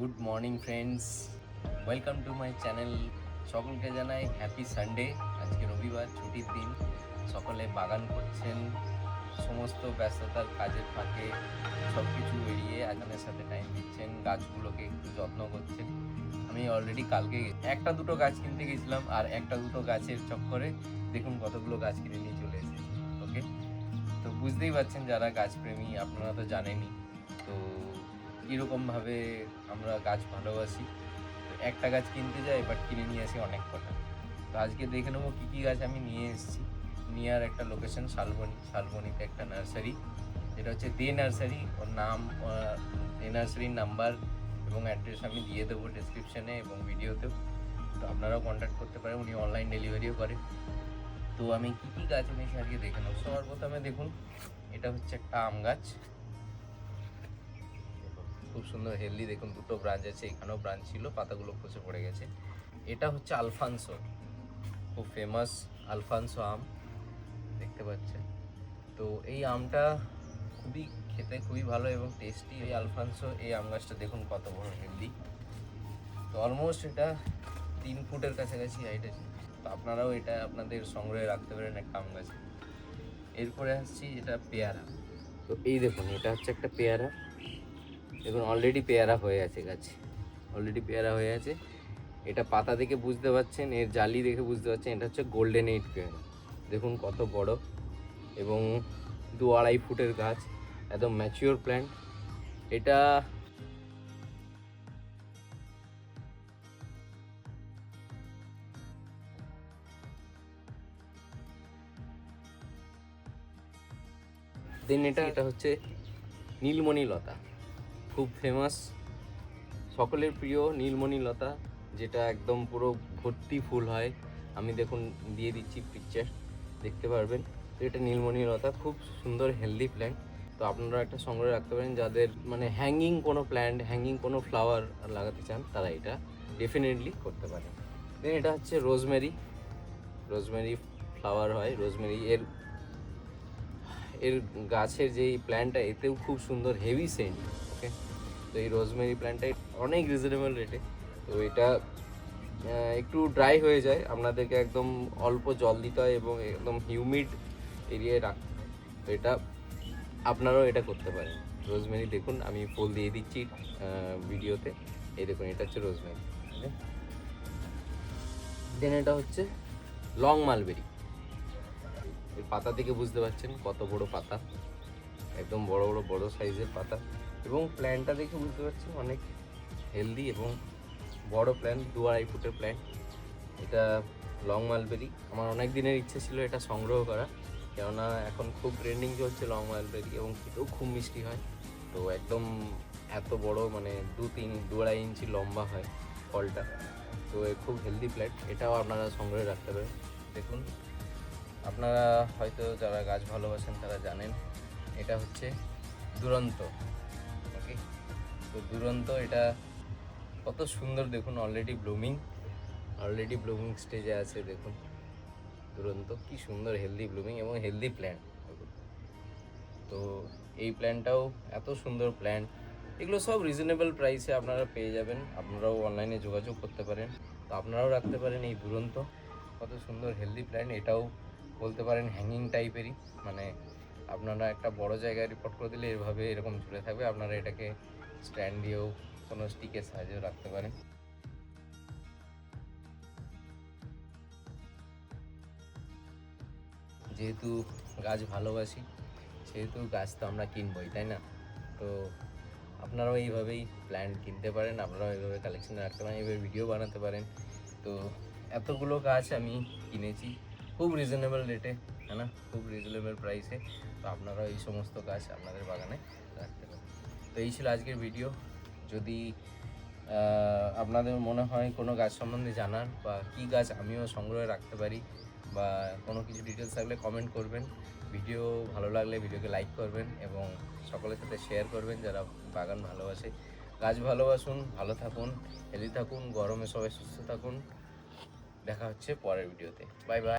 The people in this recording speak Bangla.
Good morning friends, welcome to my channel. সকলকে জানাই হ্যাপি সানডে। আজকে রবিবার, ছুটির দিন। সকলে বাগান করছেন, সমস্ত ব্যস্ততার কাজের ফাঁকে সব কিছু এড়িয়ে আজানের সাথে টাইম দিচ্ছেন, গাছগুলোকে একটু যত্ন করছেন। আমি অলরেডি কালকে একটা দুটো গাছ কিনতে গেছিলাম, আর একটা দুটো গাছের চক্করে দেখুন কতগুলো গাছ কিনে নিয়ে চলে এসেছি। ওকে, তো বুঝতেই পারছেন যারা গাছপ্রেমী আপনারা তো জানেনই তো কীরকমভাবে আমরা গাছ ভালোবাসি। তো একটা গাছ কিনতে যাই, বাট কিনে নিয়ে আসি অনেক কটা। তো আজকে দেখে নেবো কী কী গাছ আমি নিয়ে এসেছি। নিয়ার একটা লোকেশন শালবনিতে একটা নার্সারি, যেটা হচ্ছে দে নার্সারি। ওর নাম, দে নার্সারির নাম্বার এবং অ্যাড্রেস আমি দিয়ে দেবো ডেসক্রিপশানে এবং ভিডিওতেও। তো আপনারাও কন্ট্যাক্ট করতে পারেন, উনি অনলাইন ডেলিভারিও করেন। তো আমি কী কী গাছ এনেছি আজকে দেখে নেবো। সবার প্রথমে দেখুন, এটা হচ্ছে একটা আম গাছ, খুব সুন্দর হেলদি। দেখুন দুটো ব্রাঞ্চ আছে, এখানেও ব্রাঞ্চ ছিল, পাতাগুলো খসে পড়ে গেছে। এটা হচ্ছে আলফানসো, খুব ফেমাস আলফানসো আম, দেখতে পাচ্ছেন। তো এই আমটা খুবই খেতে খুবই ভালো এবং টেস্টি। এই আলফানসো এই আম গাছটা দেখুন কত বড় হেলদি। তো অলমোস্ট এটা 3 ফুটের কাছাকাছি হাইট আছে। তো আপনারাও এটা আপনাদের সংগ্রহে রাখতে পারেন একটা আম গাছ। এরপরে আসছি এটা পেয়ারা। তো এই দেখুন, এটা হচ্ছে একটা পেয়ারা। দেখুন অলরেডি পেয়ারা হয়ে আছে গাছে, অলরেডি পেয়ারা হয়ে আছে। এটা পাতা দেখে বুঝতে পারছেন, এর জালি দেখে বুঝতে পারছেন এটা হচ্ছে গোল্ডেন এইট পেয়ারা। দেখুন কত বড় এবং 2-2.5 ফুটের গাছ, একদম ম্যাচিওর প্ল্যান্ট এটা। দেন এটা হচ্ছে নীলমণি লতা, খুব ফেমাস, সকলের প্রিয় নীলমণি লতা, যেটা একদম পুরো ভর্তি ফুল হয়। আমি দেখুন দিয়ে দিচ্ছি পিকচার, দেখতে পারবেন। তো এটা নীলমণি লতা, খুব সুন্দর হেলদি প্ল্যান্ট। তো আপনারা একটা সংগ্রহে রাখতে পারেন, যাদের মানে হ্যাঙ্গিং কোনো প্ল্যান্ট, হ্যাঙ্গিং কোনো ফ্লাওয়ার লাগাতে চান, তারা এটা ডেফিনেটলি করতে পারেন। দেন এটা হচ্ছে রোজমেরি। রোজমেরি ফ্লাওয়ার হয়, রোজমেরি এর এর গাছের যেই প্ল্যান্টটা, এতেও খুব সুন্দর হেভি সেন্ট। ওকে, তো এই রোজমেরি প্ল্যান্টটা অনেক রিজনেবল রেটে। তো এটা একটু ড্রাই হয়ে যায়, আপনাদেরকে একদম অল্প জল দিতে হয় এবং একদম হিউমিড এরিয়ায় রাখতে হয়। তো এটা আপনারাও এটা করতে পারেন। রোজমেরি দেখুন আমি ফুল দিয়ে দিচ্ছি ভিডিওতে। এই দেখুন এটা হচ্ছে রোজমেরি। দেন এটা হচ্ছে লং মালবেরি। এর পাতা থেকে বুঝতে পারছেন কত বড় পাতা, একদম বড় বড় বড় সাইজের পাতা, এবং প্ল্যান্টটা দেখে বুঝতে পারছেন অনেক হেলদি এবং বড় প্ল্যান্ট, 2-2.5 ফুটের প্ল্যান্ট। এটা লং মালবেরি। আমার অনেক দিনের ইচ্ছে ছিল এটা সংগ্রহ করা, কেননা এখন খুব ট্রেন্ডিং চলছে লং মালবেরি এবং খেতেও খুব মিষ্টি হয়। তো একদম এত বড়, মানে 2-2.5 ইঞ্চি লম্বা হয় ফলটা। তো খুব হেলদি প্ল্যান্ট, এটাও আপনারা সংগ্রহে রাখতে পারেন। দেখুন, আপনারা হয়তো যারা গাছ ভালোবাসেন তারা জানেন, এটা হচ্ছে দুরন্ত। ওকে, তো দুরন্ত এটা কত সুন্দর, দেখুন অলরেডি ব্লুমিং স্টেজে আছে। দেখুন দুরন্ত কি সুন্দর হেলদি ব্লুমিং এবং হেলদি প্ল্যান্ট। দেখুন, তো এই প্ল্যান্টটাও এত সুন্দর প্ল্যান্ট। এগুলো সব রিজনেবল প্রাইসে আপনারা পেয়ে যাবেন, আপনারাও অনলাইনে যোগাযোগ করতে পারেন। তো আপনারাও রাখতে পারেন এই দুরন্ত, কত সুন্দর হেলদি প্ল্যান্ট। এটাও বলতে পারেন হ্যাঙ্গিং টাইপেরই, মানে আপনারা একটা বড় জায়গায় রিপোর্ট করে দিলে এভাবে এরকম ঝুলে থাকবে, আপনারা এটাকে স্ট্যান্ড দিয়েও কোনো স্টিকের সাহায্যেও রাখতে পারেন। যেহেতু গাছ ভালোবাসি, সেহেতু গাছ তো আমরা কিনবই, তাই না? তো আপনারাও এইভাবেই প্ল্যান্ট কিনতে পারেন, আপনারাও এইভাবে কালেকশানে রাখতে পারেন, এইভাবে ভিডিও বানাতে পারেন। তো এতগুলো গাছ আমি কিনেছি খুব রিজনেবল রেটে, হ্যাঁ না, খুব রিজনেবল প্রাইসে। তো আপনারাও এই সমস্ত গাছ আপনাদের বাগানে রাখতে পারেন। তো এই ছিল আজকের ভিডিও। যদি আপনাদের মনে হয় কোনো গাছ সম্বন্ধে জানার, বা কী গাছ আমিও সংগ্রহে রাখতে পারি, বা কোনো কিছু ডিটেলস থাকলে কমেন্ট করবেন। ভিডিও ভালো লাগলে ভিডিওকে লাইক করবেন এবং সকলের সাথে শেয়ার করবেন যারা বাগান ভালোবাসে। গাছ ভালোবাসুন, ভালো থাকুন, হেলদি থাকুন, গরমে সবাই সুস্থ থাকুন। দেখা হচ্ছে পরের ভিডিওতে। Bye bye.